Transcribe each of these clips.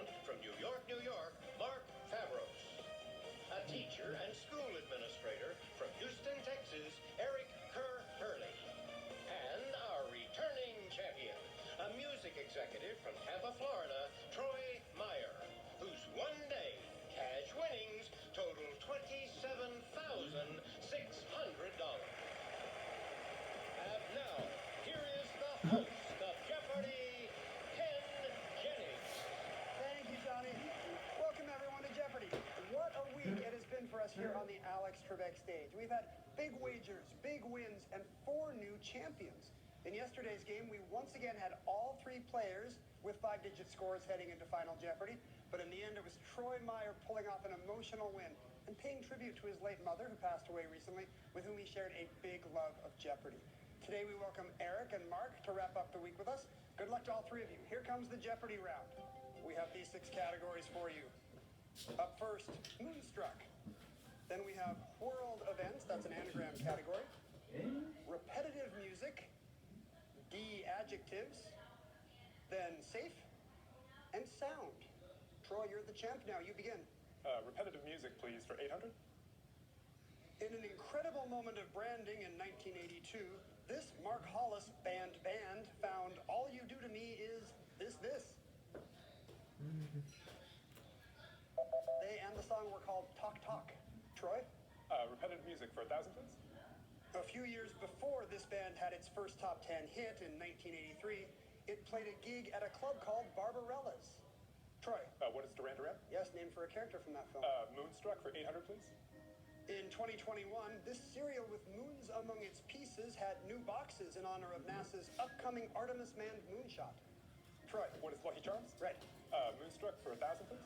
contestant from New York, New York, Mark Favros. A teacher and school administrator from Houston, Texas, Eric Kerr Hurley. And our returning champion, a music executive from Tampa, Florida, Troy Meyer, whose one-day cash winnings total $27,600. And now, here is the host of Jeopardy, Ken Jennings. Thank you, Johnny. Welcome, everyone, to Jeopardy. What a week it has been for us here on the Alex Trebek stage. We've had big wagers, big wins, and 4 new champions. In yesterday's game, we once again had all 3 players with 5-digit scores heading into Final Jeopardy. But in the end, it was Troy Meyer pulling off an emotional win and paying tribute to his late mother, who passed away recently, with whom he shared a big love of Jeopardy. Today, we welcome Eric and Mark to wrap up the week with us. Good luck to all 3 of you. Here comes the Jeopardy round. We have these 6 categories for you. Up first, Moonstruck. Then we have World Events, that's an anagram category. Repetitive Music. D, Adjectives. Then Safe. And Sound. Troy, you're the champ now. You begin. Repetitive music, please, for 800. In an incredible moment of branding in 1982, this Mark Hollis band found All You Do to Me Is This. They and the song were called Talk Talk. Troy? Repetitive music for 1,000, please. A few years before this band had its first top 10 hit in 1983, it played a gig at a club called Barbarella's. Troy? What is Duran Duran? Yes, named for a character from that film. Moonstruck for 800, please. In 2021, this cereal with moons among its pieces had new boxes in honor of NASA's upcoming Artemis manned moonshot. Troy? What is Lucky Charms? Right. Moonstruck for 1,000, please.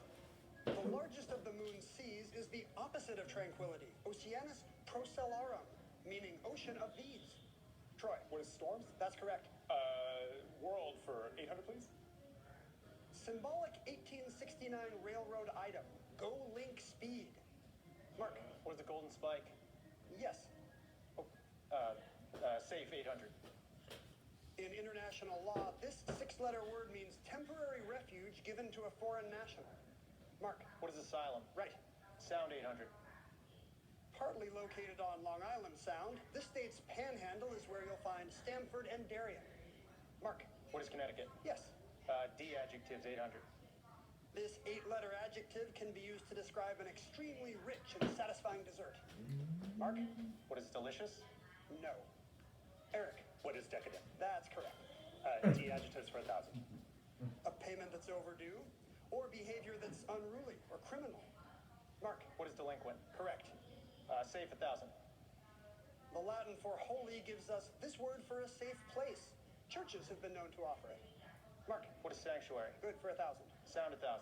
The largest of the moon's seas is the opposite of tranquility, Oceanus Procellarum, meaning ocean of bees. Troy? What is Storms? That's correct. World for 800, please. Symbolic 1869 railroad item, Go Link Speed. Mark? What is the golden spike? Yes. Safe 800. In international law, this 6-letter word means temporary refuge given to a foreign national. Mark? What is asylum? Right. Sound 800. Partly located on Long Island Sound, this state's panhandle is where you'll find Stamford and Darien. Mark? What is Connecticut? Yes. D adjectives 800. This 8-letter adjective can be used to describe an extremely rich and satisfying dessert. Mark? What is delicious? No. Eric? What is decadent? That's correct. D adjectives for 1,000. A payment that's overdue, or behavior that's unruly or criminal. Mark? What is delinquent? Correct. Safe 1,000. The Latin for holy gives us this word for a safe place. Churches have been known to offer it. Mark? What is sanctuary? Good for 1,000. Sound 1,000.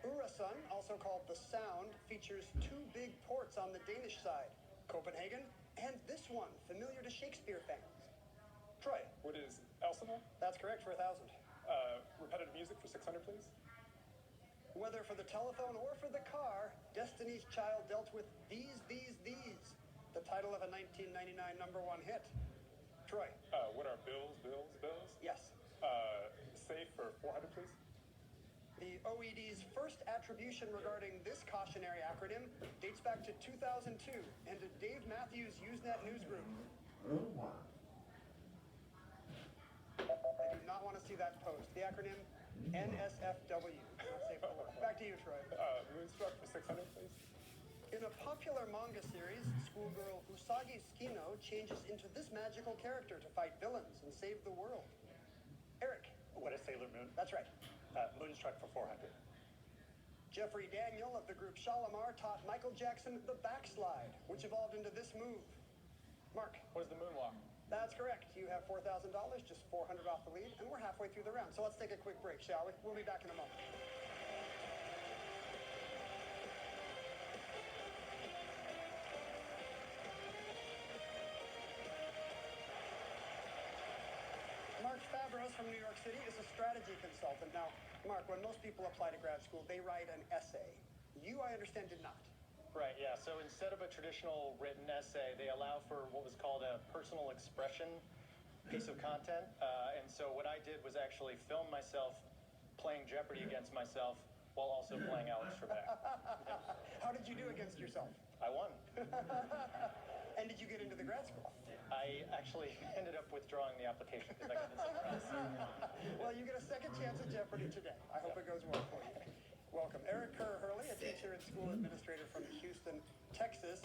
Øresund, also called the Sound, features 2 big ports on the Danish side, Copenhagen and this one, familiar to Shakespeare fans. Troy? What is Elsinore? That's correct for 1,000. Repetitive music for 600, please. Whether for the telephone or for the car, Destiny's Child dealt with these, the title of a 1999 #1 hit. Troy? What are bills? Yes. Safe for 400, please. The OED's first attribution regarding this cautionary acronym dates back to 2002 and to Dave Matthews' Usenet newsgroup. I do not want to see that post. The acronym NSFW. Back to you, Troy. Moonstruck for 600, please. In a popular manga series, schoolgirl Usagi Tsukino changes into this magical character to fight villains and save the world. Eric? What is Sailor Moon? That's right. Moonstruck for 400. Jeffrey Daniel of the group Shalimar taught Michael Jackson the backslide, which evolved into this move. Mark? What is the moonwalk? That's correct. You have $4,000, just 400 off the lead, and we're halfway through the round. So let's take a quick break, shall we? We'll be back in a moment. Mark Favros from New York City is a strategy consultant. Now, Mark, when most people apply to grad school, they write an essay. You, I understand, did not. Right, yeah. So instead of a traditional written essay, they allow for what was called a personal expression piece of content. And so what I did was actually film myself playing Jeopardy against myself while also playing Alex Trebek. How did you do against yourself? I won. And did you get into the grad school? I actually ended up withdrawing the application because I got it somewhere else. Well, you get a second chance at Jeopardy today. I hope it goes well for you. Welcome. Eric Kerr-Hurley, a teacher and school administrator from Houston, Texas.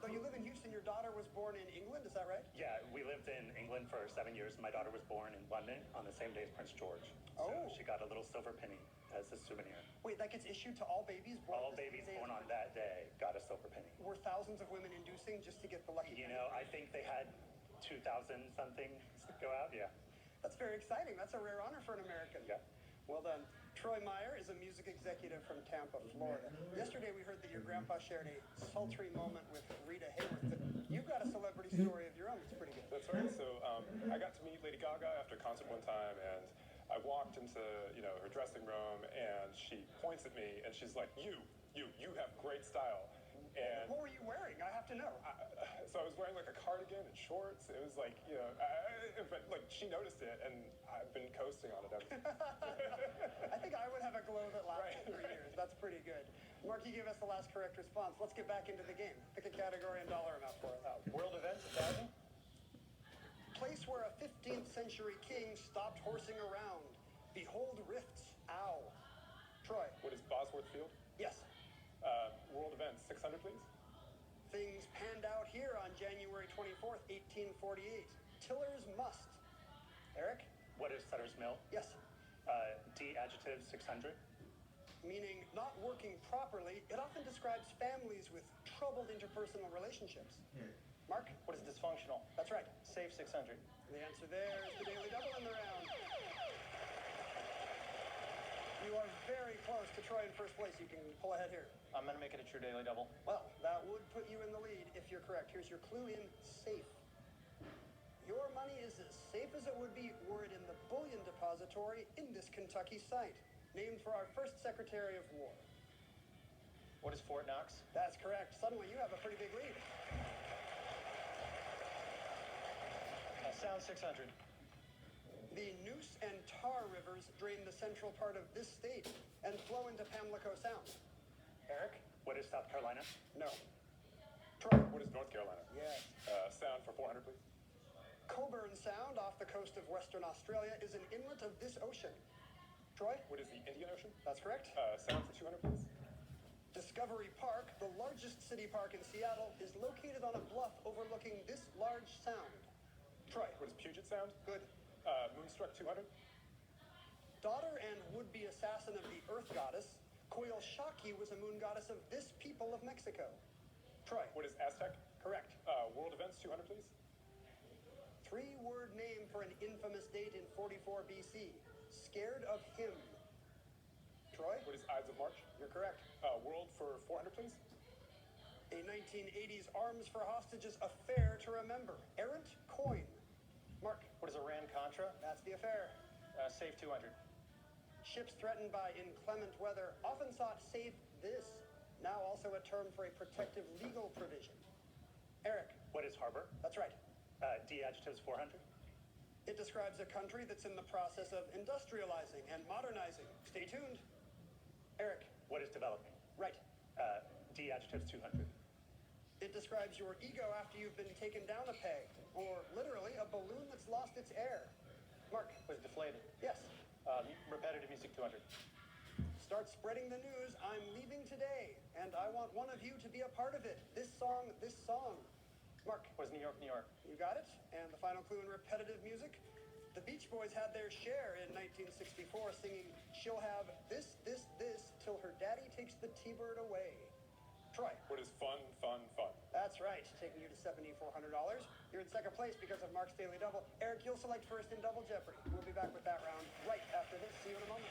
Though you live in Houston, your daughter was born in England, is that right? Yeah, we lived in England for 7 years. My daughter was born in London on the same day as Prince George. So Oh. she got a little silver penny as a souvenir. Wait, that gets issued to all babies born All the same babies day as born on you? that day got a silver penny. Were thousands of women inducing just to get the lucky You penny? know, I think they had 2,000 something go out. Yeah. That's very exciting. That's a rare honor for an American. Yeah. Well done. Troy Meyer is a music executive from Tampa, Florida. Yesterday we heard that your grandpa shared a sultry moment with Rita Hayworth. But you've got a celebrity story of your own. It's pretty good. That's right. So I got to meet Lady Gaga after a concert one time, and I walked into her dressing room, and she points at me, and she's like, "You have great style." And What were you wearing? I have to know. so I was wearing like a cardigan and shorts. It was like, but like she noticed it, and I've been coasting on it ever since. I think I would have a glow that lasted Right. 3 years. That's pretty good. Mark, you gave us the last correct response. Let's get back into the game. Pick a category and dollar amount for us. World events, 1,000? Place where a 15th century king stopped horsing around. Behold rifts. Ow. Troy. What is Bosworth Field? Yes. World events, 600, please. Things panned out here on January 24th, 1848. Tiller's must. Eric? What is Sutter's Mill? Yes. D adjective 600. Meaning not working properly, it often describes families with troubled interpersonal relationships. Mark? What is dysfunctional? That's right. Save 600. The answer there is the Daily Double in the round. You are very close to Troy in first place. You can pull ahead here. I'm going to make it a true daily double. Well, that would put you in the lead if you're correct. Here's your clue in safe. Your money is as safe as it would be were it in the bullion depository in this Kentucky site, named for our first Secretary of War. What is Fort Knox? That's correct. Suddenly you have a pretty big lead. Sound 600. The Neuse and Tar rivers drain the central part of this state and flow into Pamlico Sound. Eric? What is South Carolina? No. Troy? What is North Carolina? Yes. Sound for 400, please. Cockburn Sound off the coast of Western Australia is an inlet of this ocean. Troy? What is the Indian Ocean? That's correct. Sound for 200, please. Discovery Park, the largest city park in Seattle, is located on a bluff overlooking this large sound. Troy? What is Puget Sound? Good. Moonstruck 200. Daughter and would-be assassin of the Earth Goddess, Coyolxauhqui was a moon goddess of this people of Mexico. Troy? What is Aztec? Correct. World events 200, please. Three-word name for an infamous date in 44 BC. Scared of him. Troy? What is Ides of March? You're correct. World for 400, please. A 1980s arms for hostages affair to remember. Errant coin. Mark? What is Iran-Contra? That's the affair. Save 200. Ships threatened by inclement weather often sought save this, now also a term for a protective legal provision. Eric? What is harbor? That's right. D adjectives 400. It describes a country that's in the process of industrializing and modernizing. Stay tuned. Eric? What is developing? Right. D adjectives 200. It describes your ego after you've been taken down a peg, or literally a balloon that's lost its air. Mark? Was deflated. Yes. Repetitive music 200. Start spreading the news. I'm leaving today, and I want one of you to be a part of it. This song, this song. Mark? Was New York, New York. You got it. And the final clue in repetitive music. The Beach Boys had their share in 1964 singing, "She'll have this, this, this, till her daddy takes the T-bird away." Troy? What is fun? That's right, taking you to $7,400. You're in second place because of Mark's Daily Double. Eric, you'll select first in Double Jeopardy. We'll be back with that round right after this. See you in a moment.